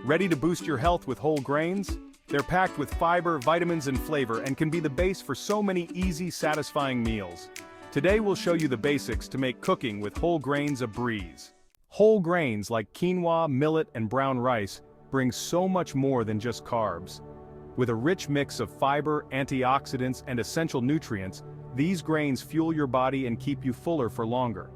Ready to boost your health with whole grains? They're packed with fiber, vitamins, and flavor and can be the base for so many easy, satisfying meals. Today we'll show you the basics to make cooking with whole grains a breeze. Whole grains like quinoa, millet, and brown rice bring so much more than just carbs. With a rich mix of fiber, antioxidants, and essential nutrients, these grains fuel your body and keep you fuller for longer.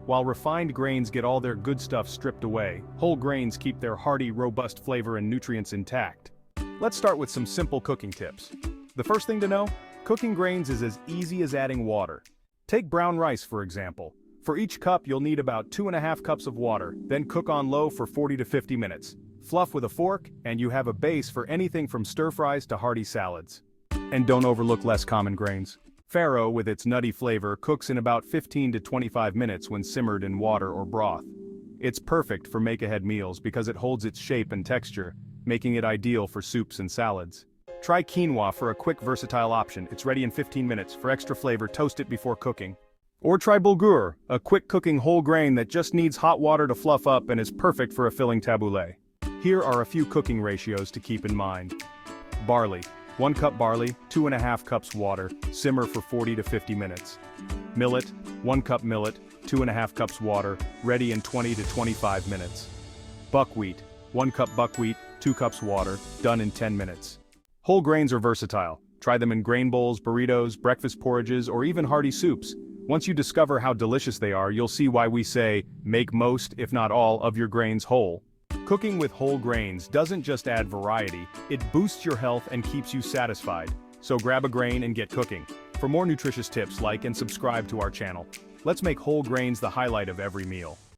While refined grains get all their good stuff stripped away, whole grains keep their hearty, robust flavor and nutrients intact. Let's start with some simple cooking tips. The first thing to know, cooking grains is as easy as adding water. Take brown rice for example. For each cup you'll need about 2.5 cups of water, then cook on low for 40 to 50 minutes. Fluff with a fork, and you have a base for anything from stir-fries to hearty salads. And don't overlook less common grains. Farro, with its nutty flavor, cooks in about 15 to 25 minutes when simmered in water or broth. It's perfect for make-ahead meals because it holds its shape and texture, making it ideal for soups and salads. Try quinoa for a quick versatile option. It's ready in 15 minutes. For extra flavor, toast it before cooking. Or try bulgur, a quick-cooking whole grain that just needs hot water to fluff up and is perfect for a filling tabbouleh. Here are a few cooking ratios to keep in mind. Barley. 1 cup barley, 2.5 cups water, simmer for 40 to 50 minutes. Millet. 1 cup millet, 2.5 cups water, ready in 20 to 25 minutes. Buckwheat. 1 cup buckwheat, 2 cups water, done in 10 minutes. Whole grains are versatile. Try them in grain bowls, burritos, breakfast porridges, or even hearty soups. Once you discover how delicious they are, you'll see why we say, make most, if not all, of your grains whole. Cooking with whole grains doesn't just add variety, it boosts your health and keeps you satisfied. So grab a grain and get cooking. For more nutritious tips, like and subscribe to our channel. Let's make whole grains the highlight of every meal.